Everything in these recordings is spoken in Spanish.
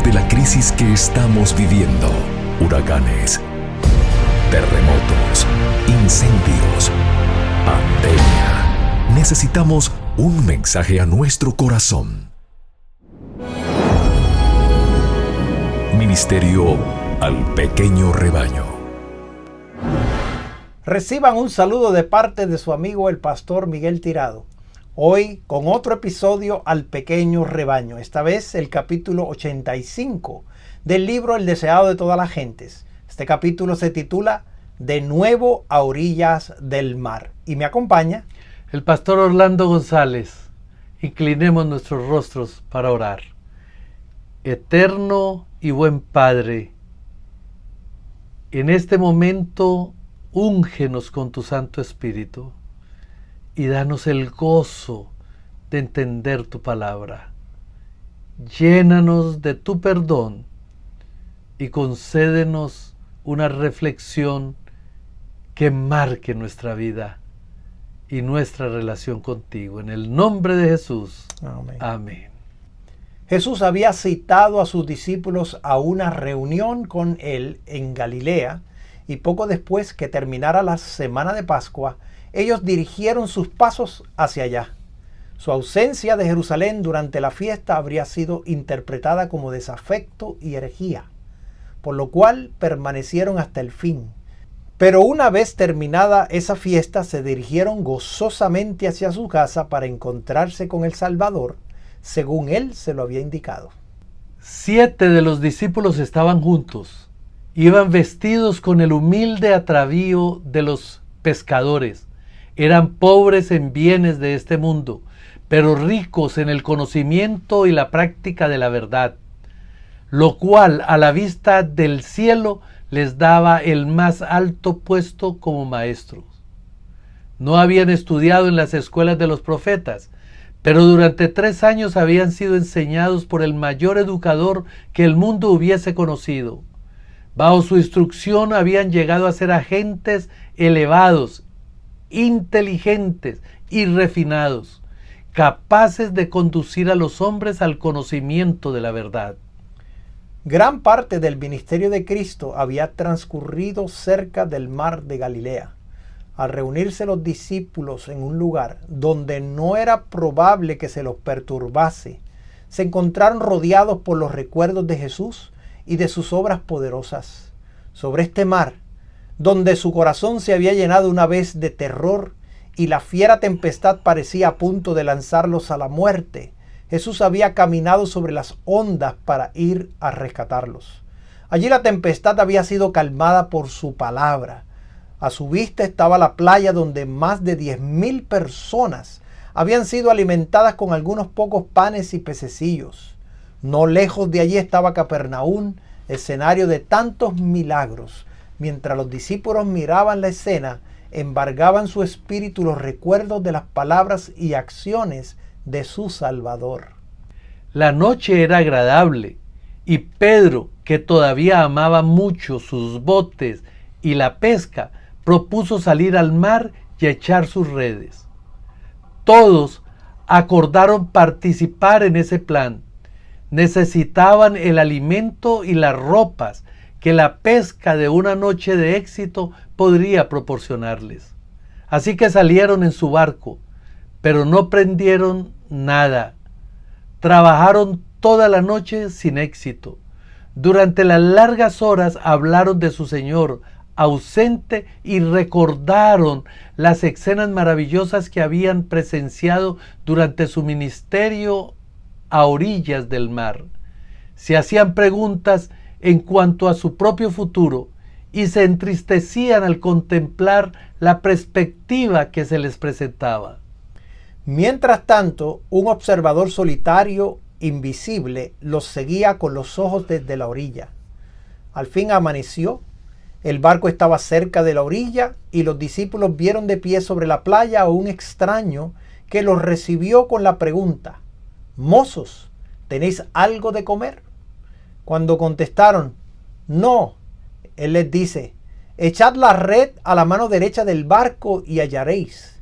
de la crisis que estamos viviendo: huracanes, terremotos, incendios, pandemia. Necesitamos un mensaje a nuestro corazón. Ministerio al pequeño rebaño. Reciban un saludo de parte de su amigo el pastor Miguel Tirado. Hoy con otro episodio al pequeño rebaño. Esta vez el capítulo 85 del libro El deseado de todas las gentes. Este capítulo se titula De nuevo a orillas del mar. Y me acompaña el pastor Orlando González. Inclinemos nuestros rostros para orar. Eterno y buen Padre, en este momento úngenos con tu Santo Espíritu y danos el gozo de entender tu palabra. Llénanos de tu perdón y concédenos una reflexión que marque nuestra vida y nuestra relación contigo. En el nombre de Jesús. Amén. Amén. Jesús había citado a sus discípulos a una reunión con él en Galilea y poco después que terminara la semana de Pascua, ellos dirigieron sus pasos hacia allá. Su ausencia de Jerusalén durante la fiesta habría sido interpretada como desafecto y herejía, por lo cual permanecieron hasta el fin. Pero una vez terminada esa fiesta, se dirigieron gozosamente hacia su casa para encontrarse con el Salvador, según él se lo había indicado. 7 de los discípulos estaban juntos. Iban vestidos con el humilde atavío de los pescadores. Eran pobres en bienes de este mundo, pero ricos en el conocimiento y la práctica de la verdad, lo cual a la vista del cielo les daba el más alto puesto como maestros. No habían estudiado en las escuelas de los profetas, pero durante 3 años habían sido enseñados por el mayor educador que el mundo hubiese conocido. Bajo su instrucción habían llegado a ser agentes elevados, inteligentes y refinados, capaces de conducir a los hombres al conocimiento de la verdad. Gran parte del ministerio de Cristo había transcurrido cerca del mar de Galilea. Al reunirse los discípulos en un lugar donde no era probable que se los perturbase, se encontraron rodeados por los recuerdos de Jesús y de sus obras poderosas. Sobre este mar, donde su corazón se había llenado una vez de terror y la fiera tempestad parecía a punto de lanzarlos a la muerte, Jesús había caminado sobre las ondas para ir a rescatarlos. Allí la tempestad había sido calmada por su palabra. A su vista estaba la playa donde más de 10,000 personas habían sido alimentadas con algunos pocos panes y pececillos. No lejos de allí estaba Capernaum, escenario de tantos milagros. Mientras los discípulos miraban la escena, embargaban su espíritu los recuerdos de las palabras y acciones de su Salvador. La noche era agradable y Pedro, que todavía amaba mucho sus botes y la pesca, propuso salir al mar y echar sus redes. Todos acordaron participar en ese plan. Necesitaban el alimento y las ropas que la pesca de una noche de éxito podría proporcionarles. Así que salieron en su barco, pero no prendieron nada. Trabajaron toda la noche sin éxito. Durante las largas horas hablaron de su Señor ausente y recordaron las escenas maravillosas que habían presenciado durante su ministerio a orillas del mar. Se hacían preguntas en cuanto a su propio futuro y se entristecían al contemplar la perspectiva que se les presentaba. Mientras tanto, un observador solitario, invisible, los seguía con los ojos desde la orilla. Al fin amaneció. El barco estaba cerca de la orilla y los discípulos vieron de pie sobre la playa a un extraño que los recibió con la pregunta: «Mozos, ¿tenéis algo de comer?». Cuando contestaron: «No», él les dice: «Echad la red a la mano derecha del barco y hallaréis».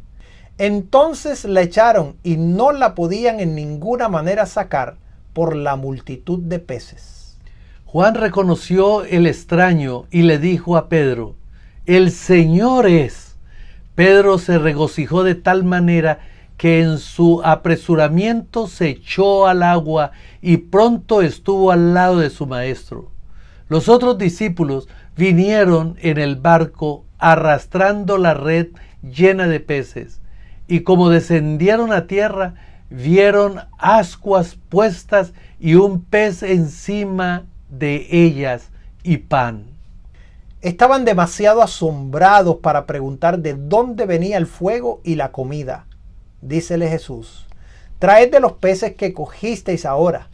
Entonces la echaron y no la podían en ninguna manera sacar por la multitud de peces. Juan reconoció el extraño y le dijo a Pedro: «El Señor es». Pedro se regocijó de tal manera que en su apresuramiento se echó al agua y pronto estuvo al lado de su maestro. Los otros discípulos vinieron en el barco arrastrando la red llena de peces, y como descendieron a tierra, vieron ascuas puestas y un pez encima de ellas y pan. Estaban demasiado asombrados para preguntar de dónde venía el fuego y la comida. Dícele Jesús: «Traed de los peces que cogisteis ahora».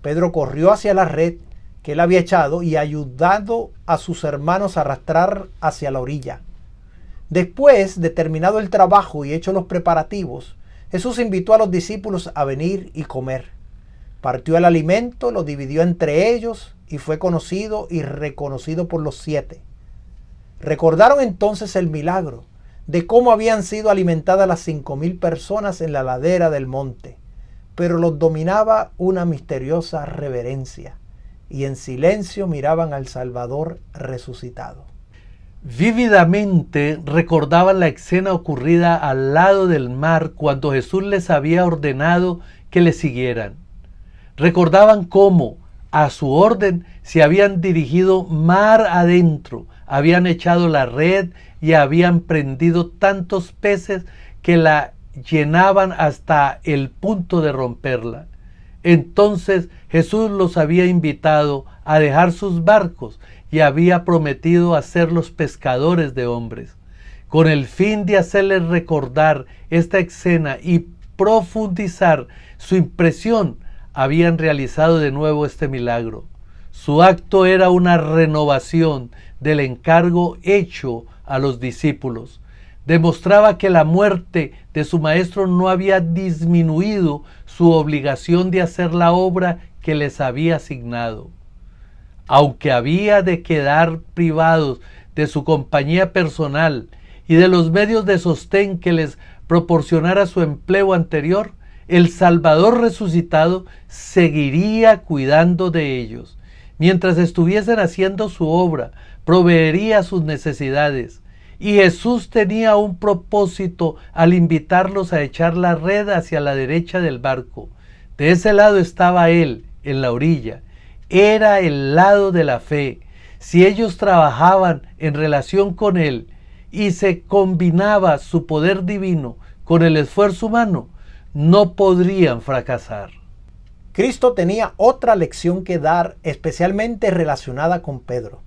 Pedro corrió hacia la red que él había echado y ayudado a sus hermanos a arrastrar hacia la orilla. Después de terminado el trabajo y hechos los preparativos, Jesús invitó a los discípulos a venir y comer. Partió el alimento, lo dividió entre ellos y fue conocido y reconocido por los 7. Recordaron entonces el milagro de cómo habían sido alimentadas las 5,000 personas en la ladera del monte, pero los dominaba una misteriosa reverencia y en silencio miraban al Salvador resucitado. Vívidamente recordaban la escena ocurrida al lado del mar cuando Jesús les había ordenado que le siguieran. Recordaban cómo, a su orden, se habían dirigido mar adentro, habían echado la red y habían prendido tantos peces que la llenaban hasta el punto de romperla. Entonces Jesús los había invitado a dejar sus barcos y había prometido hacerlos pescadores de hombres. Con el fin de hacerles recordar esta escena y profundizar su impresión, habían realizado de nuevo este milagro. Su acto era una renovación del encargo hecho a los discípulos. Demostraba que la muerte de su maestro no había disminuido su obligación de hacer la obra que les había asignado. Aunque había de quedar privados de su compañía personal y de los medios de sostén que les proporcionara su empleo anterior, el Salvador resucitado seguiría cuidando de ellos. Mientras estuviesen haciendo su obra, proveería sus necesidades. Y Jesús tenía un propósito al invitarlos a echar la red hacia la derecha del barco. De ese lado estaba Él, en la orilla. Era el lado de la fe. Si ellos trabajaban en relación con Él y se combinaba su poder divino con el esfuerzo humano, no podrían fracasar. Cristo tenía otra lección que dar, especialmente relacionada con Pedro.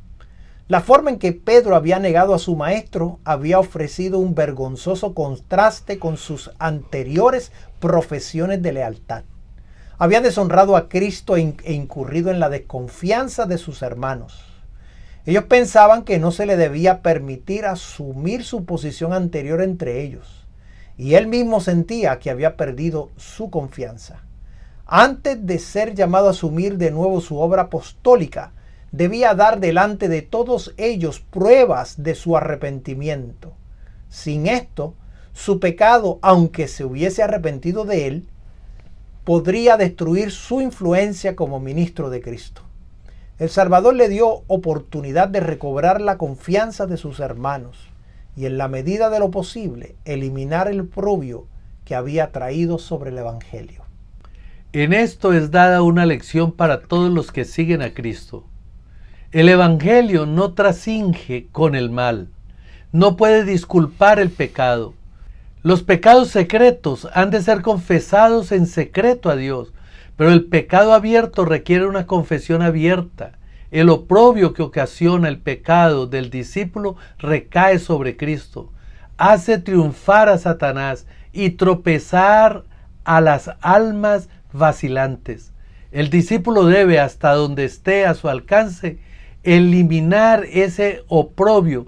La forma en que Pedro había negado a su maestro había ofrecido un vergonzoso contraste con sus anteriores profesiones de lealtad. Había deshonrado a Cristo e incurrido en la desconfianza de sus hermanos. Ellos pensaban que no se le debía permitir asumir su posición anterior entre ellos, y él mismo sentía que había perdido su confianza. Antes de ser llamado a asumir de nuevo su obra apostólica, debía dar delante de todos ellos pruebas de su arrepentimiento. Sin esto, su pecado, aunque se hubiese arrepentido de él, podría destruir su influencia como ministro de Cristo. El Salvador le dio oportunidad de recobrar la confianza de sus hermanos y, en la medida de lo posible, eliminar el oprobio que había traído sobre el Evangelio. En esto es dada una lección para todos los que siguen a Cristo. El Evangelio no trasinge con el mal, no puede disculpar el pecado. Los pecados secretos han de ser confesados en secreto a Dios, pero el pecado abierto requiere una confesión abierta. El oprobio que ocasiona el pecado del discípulo recae sobre Cristo, hace triunfar a Satanás y tropezar a las almas vacilantes. El discípulo debe, hasta donde esté a su alcance, eliminar ese oprobio,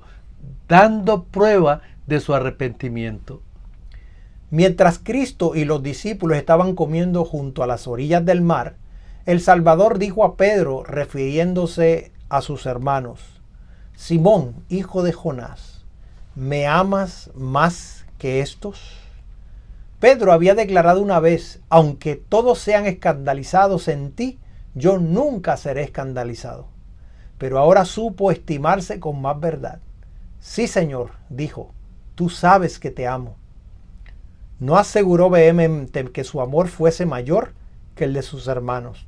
dando prueba de su arrepentimiento. Mientras Cristo y los discípulos estaban comiendo junto a las orillas del mar, el Salvador dijo a Pedro, refiriéndose a sus hermanos: «Simón, hijo de Jonás, ¿me amas más que estos?». Pedro había declarado una vez: «Aunque todos sean escandalizados en ti, yo nunca seré escandalizado. Pero ahora supo estimarse con más verdad. Sí, Señor, dijo, tú sabes que te amo. No aseguró vehementemente que su amor fuese mayor que el de sus hermanos.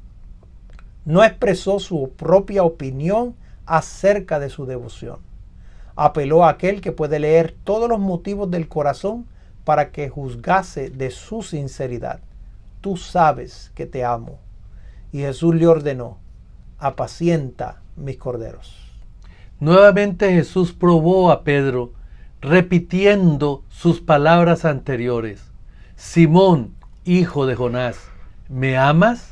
No expresó su propia opinión acerca de su devoción. Apeló a aquel que puede leer todos los motivos del corazón para que juzgase de su sinceridad. Tú sabes que te amo. Y Jesús le ordenó, apacienta mis corderos. Nuevamente Jesús probó a Pedro, repitiendo sus palabras anteriores. Simón, hijo de Jonás, ¿me amas?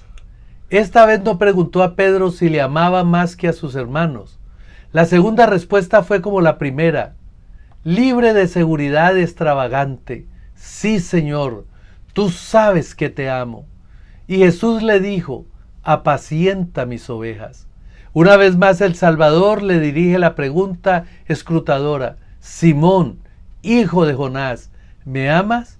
Esta vez no preguntó a Pedro si le amaba más que a sus hermanos. La segunda respuesta fue como la primera, libre de seguridad extravagante. Sí, Señor, tú sabes que te amo. Y Jesús le dijo, apacienta mis ovejas. Una vez más el Salvador le dirige la pregunta escrutadora, Simón, hijo de Jonás, ¿me amas?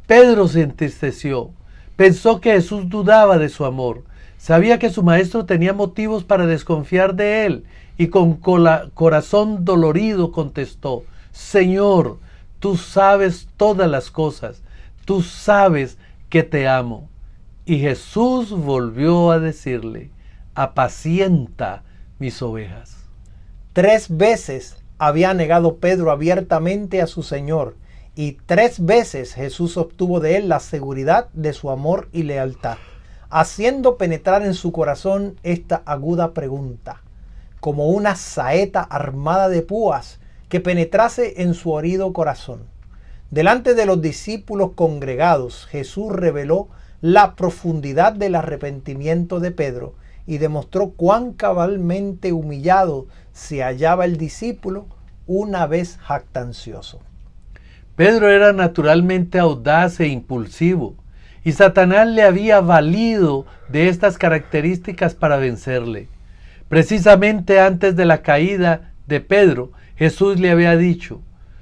Pedro se entristeció, pensó que Jesús dudaba de su amor, sabía que su maestro tenía motivos para desconfiar de él y con corazón dolorido contestó, Señor, tú sabes todas las cosas, tú sabes que te amo. Y Jesús volvió a decirle, apacienta mis ovejas. 3 veces había negado Pedro abiertamente a su Señor, y 3 veces Jesús obtuvo de él la seguridad de su amor y lealtad, haciendo penetrar en su corazón esta aguda pregunta, como una saeta armada de púas que penetrase en su herido corazón. Delante de los discípulos congregados, Jesús reveló la profundidad del arrepentimiento de Pedro y demostró cuán cabalmente humillado se hallaba el discípulo una vez jactancioso. Pedro era naturalmente audaz e impulsivo, y Satanás le había valido de estas características para vencerle. Precisamente antes de la caída de Pedro, Jesús le había dicho,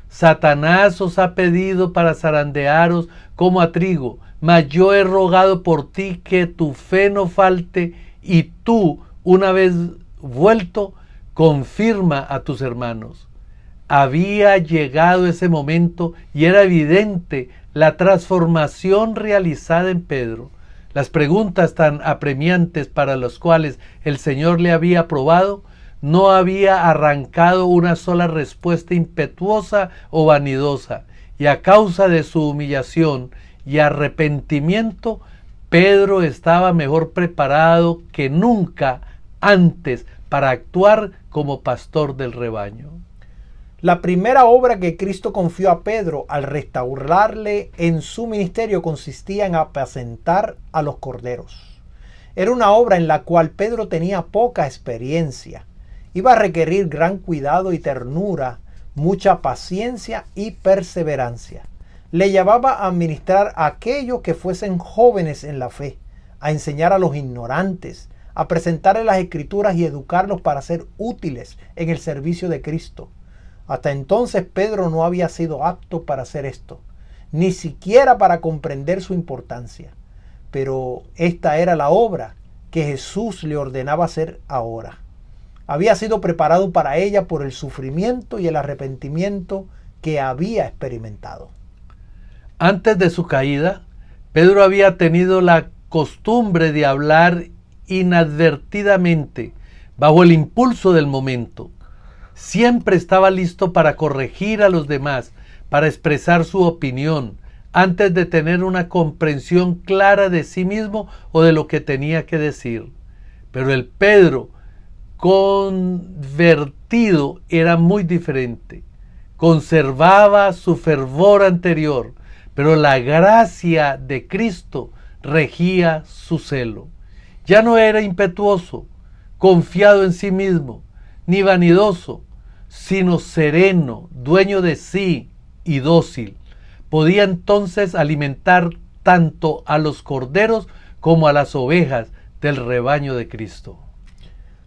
Satanás os ha pedido para zarandearos como a trigo, mas yo he rogado por ti que tu fe no falte, y tú, una vez vuelto, confirma a tus hermanos. Había llegado ese momento y era evidente la transformación realizada en Pedro. Las preguntas tan apremiantes para las cuales el Señor le había probado, no había arrancado una sola respuesta impetuosa o vanidosa, y a causa de su humillación y arrepentimiento, Pedro estaba mejor preparado que nunca antes para actuar como pastor del rebaño. La primera obra que Cristo confió a Pedro al restaurarle en su ministerio consistía en apacentar a los corderos. Era una obra en la cual Pedro tenía poca experiencia. Iba a requerir gran cuidado y ternura, mucha paciencia y perseverancia. Le llevaba a administrar a aquellos que fuesen jóvenes en la fe, a enseñar a los ignorantes, a presentarles las Escrituras y educarlos para ser útiles en el servicio de Cristo. Hasta entonces Pedro no había sido apto para hacer esto, ni siquiera para comprender su importancia. Pero esta era la obra que Jesús le ordenaba hacer ahora. Había sido preparado para ella por el sufrimiento y el arrepentimiento que había experimentado. Antes de su caída, Pedro había tenido la costumbre de hablar inadvertidamente, bajo el impulso del momento. Siempre estaba listo para corregir a los demás, para expresar su opinión, antes de tener una comprensión clara de sí mismo o de lo que tenía que decir. Pero el Pedro convertido era muy diferente. Conservaba su fervor anterior, pero la gracia de Cristo regía su celo. Ya no era impetuoso, confiado en sí mismo, ni vanidoso, sino sereno, dueño de sí y dócil. Podía entonces alimentar tanto a los corderos como a las ovejas del rebaño de Cristo.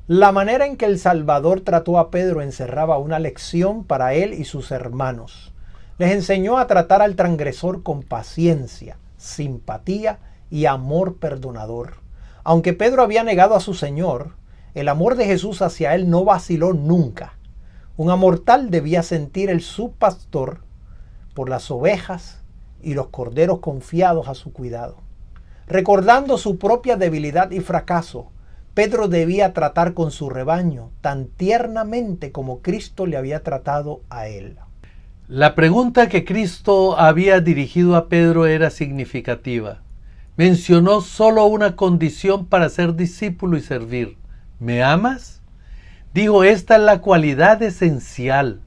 La manera en que el Salvador trató a Pedro encerraba una lección para él y sus hermanos. Les enseñó a tratar al transgresor con paciencia, simpatía y amor perdonador, Aunque Pedro había negado a su Señor, el amor de Jesús hacia él no vaciló nunca. Un amor tal debía sentir el subpastor por las ovejas y los corderos confiados a su cuidado. Recordando su propia debilidad y fracaso, Pedro debía tratar con su rebaño tan tiernamente como Cristo le había tratado a él. La pregunta que Cristo había dirigido a Pedro era significativa. Mencionó solo una condición para ser discípulo y servir. ¿Me amas? Dijo, esta es la cualidad esencial.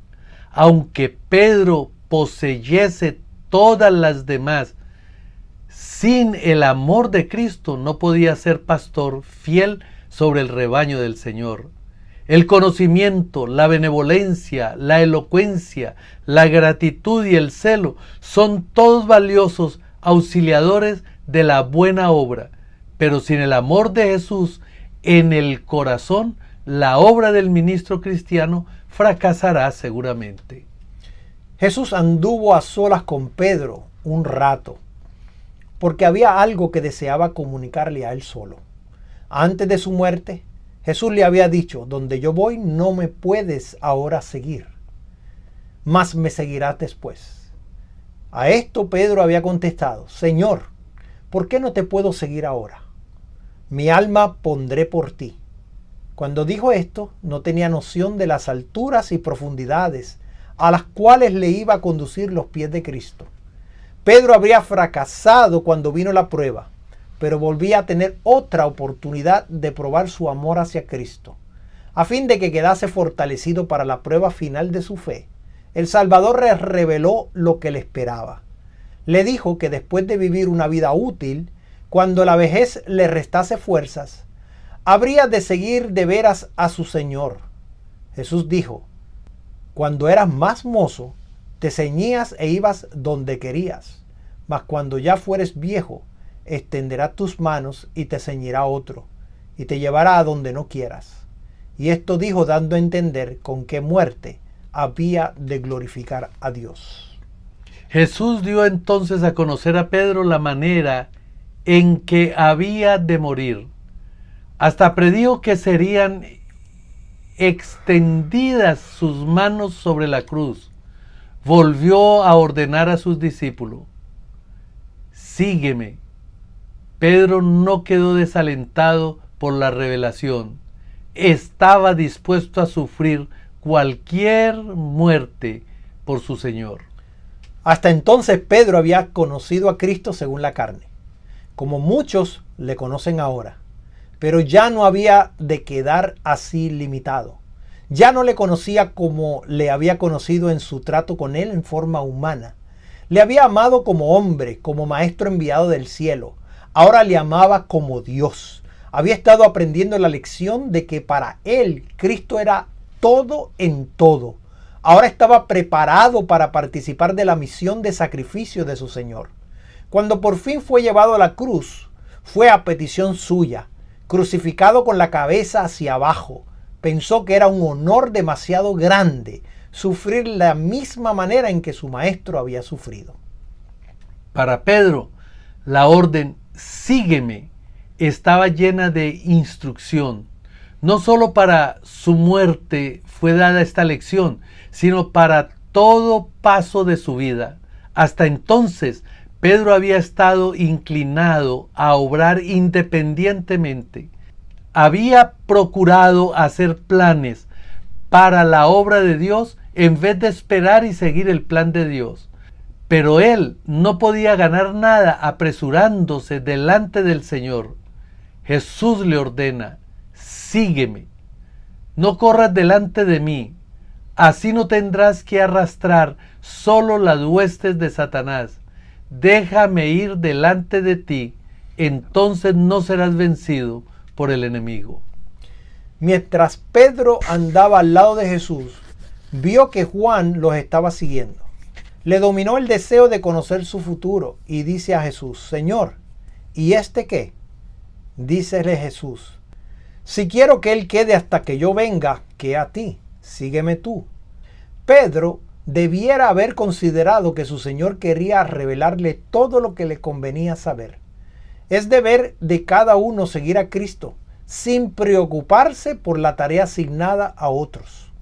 Aunque Pedro poseyese todas las demás, sin el amor de Cristo no podía ser pastor fiel sobre el rebaño del Señor. El conocimiento, la benevolencia, la elocuencia, la gratitud y el celo son todos valiosos auxiliadores de la buena obra, pero sin el amor de Jesús en el corazón, la obra del ministro cristiano fracasará seguramente. Jesús anduvo a solas con Pedro un rato, porque había algo que deseaba comunicarle a él solo. Antes de su muerte, Jesús le había dicho, donde yo voy no me puedes ahora seguir, mas me seguirás después. A esto Pedro había contestado, Señor, ¿por qué no te puedo seguir ahora? Mi alma pondré por ti. Cuando dijo esto, no tenía noción de las alturas y profundidades a las cuales le iba a conducir los pies de Cristo. Pedro habría fracasado cuando vino la prueba, pero volvía a tener otra oportunidad de probar su amor hacia Cristo. A fin de que quedase fortalecido para la prueba final de su fe, el Salvador le reveló lo que le esperaba. Le dijo que después de vivir una vida útil, cuando la vejez le restase fuerzas, habría de seguir de veras a su Señor. Jesús dijo, cuando eras más mozo, te ceñías e ibas donde querías, mas cuando ya fueres viejo, extenderá tus manos y te ceñirá otro, y te llevará a donde no quieras. Y esto dijo dando a entender con qué muerte había de glorificar a Dios. Jesús dio entonces a conocer a Pedro la manera en que había de morir. Hasta predijo que serían extendidas sus manos sobre la cruz. Volvió a ordenar a sus discípulos, sígueme. Pedro no quedó desalentado por la revelación. Estaba dispuesto a sufrir cualquier muerte por su Señor. Hasta entonces Pedro había conocido a Cristo según la carne, como muchos le conocen ahora. Pero ya no había de quedar así limitado. Ya no le conocía como le había conocido en su trato con él en forma humana. Le había amado como hombre, como maestro enviado del cielo. Ahora le amaba como Dios. Había estado aprendiendo la lección de que para él Cristo era todo en todo. Ahora estaba preparado para participar de la misión de sacrificio de su Señor. Cuando por fin fue llevado a la cruz, fue a petición suya, crucificado con la cabeza hacia abajo. Pensó que era un honor demasiado grande sufrir la misma manera en que su maestro había sufrido. Para Pedro, la orden sígueme estaba llena de instrucción. No solo para su muerte fue dada esta lección, sino para todo paso de su vida. Hasta entonces, Pedro había estado inclinado a obrar independientemente. Había procurado hacer planes para la obra de Dios en vez de esperar y seguir el plan de Dios. Pero él no podía ganar nada apresurándose delante del Señor. Jesús le ordena, sígueme, no corras delante de mí, así no tendrás que arrastrar solo las huestes de Satanás. Déjame ir delante de ti, entonces no serás vencido por el enemigo. Mientras Pedro andaba al lado de Jesús, vio que Juan los estaba siguiendo. Le dominó el deseo de conocer su futuro y dice a Jesús, Señor, ¿y este qué? Dícele Jesús, si quiero que él quede hasta que yo venga, ¿qué a ti? Sígueme tú. Pedro debiera haber considerado que su Señor quería revelarle todo lo que le convenía saber. Es deber de cada uno seguir a Cristo sin preocuparse por la tarea asignada a otros.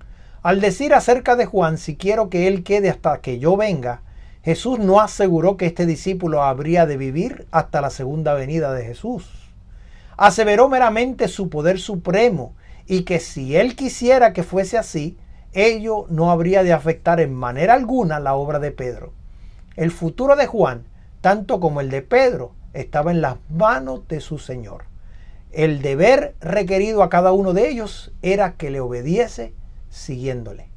Al decir acerca de Juan, si quiero que él quede hasta que yo venga, Jesús no aseguró que este discípulo habría de vivir hasta la segunda venida de Jesús. Aseveró meramente su poder supremo y que si él quisiera que fuese así, ello no habría de afectar en manera alguna la obra de Pedro. El futuro de Juan, tanto como el de Pedro, estaba en las manos de su Señor. El deber requerido a cada uno de ellos era que le obediese siguiéndole.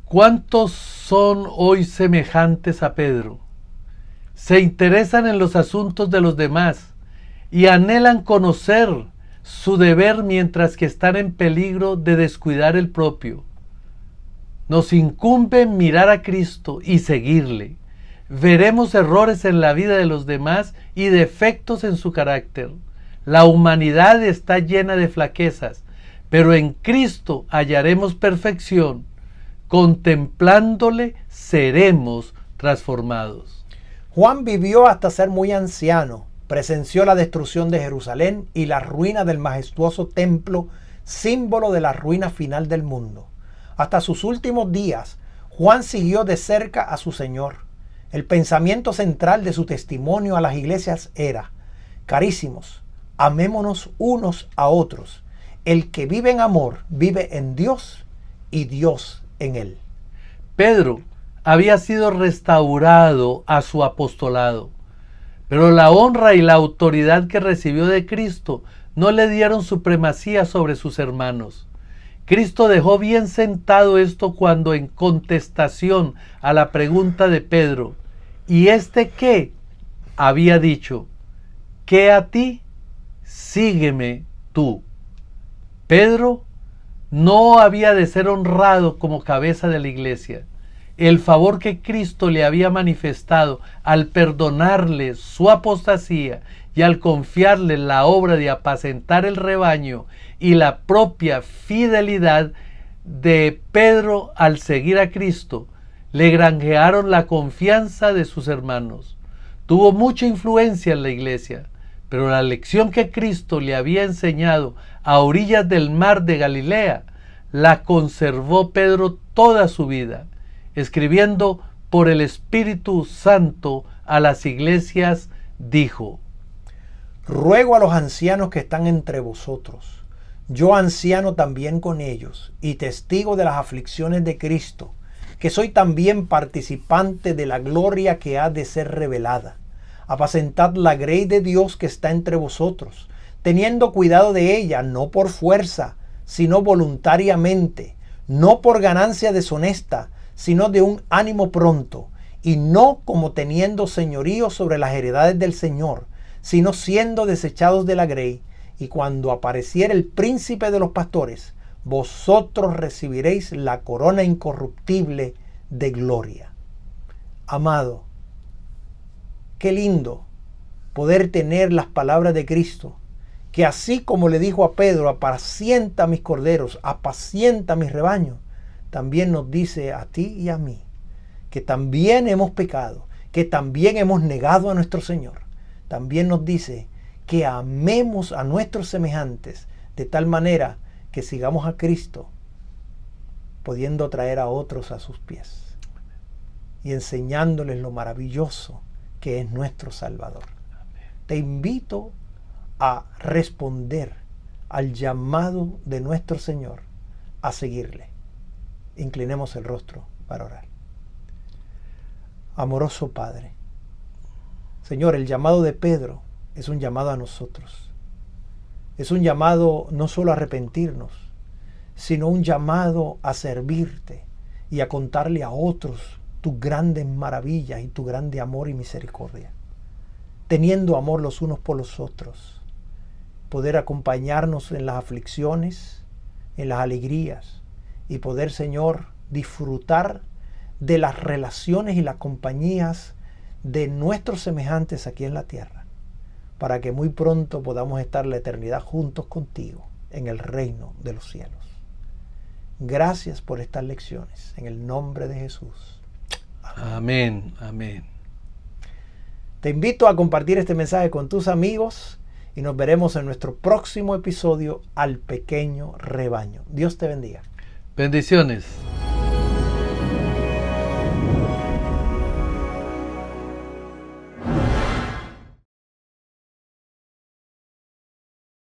¿Cuántos son hoy semejantes a Pedro? Se interesan en los asuntos de los demás y anhelan conocer su deber mientras que están en peligro de descuidar el propio. Nos incumbe mirar a Cristo y seguirle. Veremos errores en la vida de los demás y defectos en su carácter. La humanidad está llena de flaquezas, pero en Cristo hallaremos perfección. Contemplándole seremos transformados. Juan vivió hasta ser muy anciano, presenció la destrucción de Jerusalén y la ruina del majestuoso templo, símbolo de la ruina final del mundo. Hasta sus últimos días, Juan siguió de cerca a su Señor. El pensamiento central de su testimonio a las iglesias era: carísimos, amémonos unos a otros. El que vive en amor vive en Dios y Dios en él. Pedro había sido restaurado a su apostolado, pero la honra y la autoridad que recibió de Cristo no le dieron supremacía sobre sus hermanos. Cristo dejó bien sentado esto cuando, en contestación a la pregunta de Pedro, ¿y este qué?, había dicho: ¿qué a ti? Sígueme tú. Pedro no había de ser honrado como cabeza de la iglesia. El favor que Cristo le había manifestado al perdonarle su apostasía y al confiarle la obra de apacentar el rebaño y la propia fidelidad de Pedro al seguir a Cristo, le granjearon la confianza de sus hermanos. Tuvo mucha influencia en la iglesia, pero la lección que Cristo le había enseñado a orillas del mar de Galilea la conservó Pedro toda su vida, escribiendo por el Espíritu Santo a las iglesias, dijo: ruego a los ancianos que están entre vosotros, yo anciano también con ellos, y testigo de las aflicciones de Cristo, que soy también participante de la gloria que ha de ser revelada. Apacentad la grey de Dios que está entre vosotros, teniendo cuidado de ella, no por fuerza, sino voluntariamente, no por ganancia deshonesta, sino de un ánimo pronto, y no como teniendo señorío sobre las heredades del Señor, sino siendo desechados de la grey, y cuando apareciere el príncipe de los pastores, vosotros recibiréis la corona incorruptible de gloria. Amado, qué lindo poder tener las palabras de Cristo, que así como le dijo a Pedro: apacienta mis corderos, apacienta mis rebaños, también nos dice a ti y a mí, que también hemos pecado, que también hemos negado a nuestro Señor. También nos dice que amemos a nuestros semejantes de tal manera que sigamos a Cristo, pudiendo traer a otros a sus pies y enseñándoles lo maravilloso que es nuestro Salvador. Te invito a responder al llamado de nuestro Señor a seguirle. Inclinemos el rostro para orar. Amoroso Padre, Señor, el llamado de Pedro es un llamado a nosotros. Es un llamado no solo a arrepentirnos, sino un llamado a servirte y a contarle a otros tus grandes maravillas y tu grande amor y misericordia. Teniendo amor los unos por los otros, poder acompañarnos en las aflicciones, en las alegrías, y poder, Señor, disfrutar de las relaciones y las compañías de nuestros semejantes aquí en la tierra, para que muy pronto podamos estar la eternidad juntos contigo en el reino de los cielos. Gracias por estas lecciones, en el nombre de Jesús. Amén, amén. Te invito a compartir este mensaje con tus amigos y nos veremos en nuestro próximo episodio Al Pequeño Rebaño. Dios te bendiga. Bendiciones.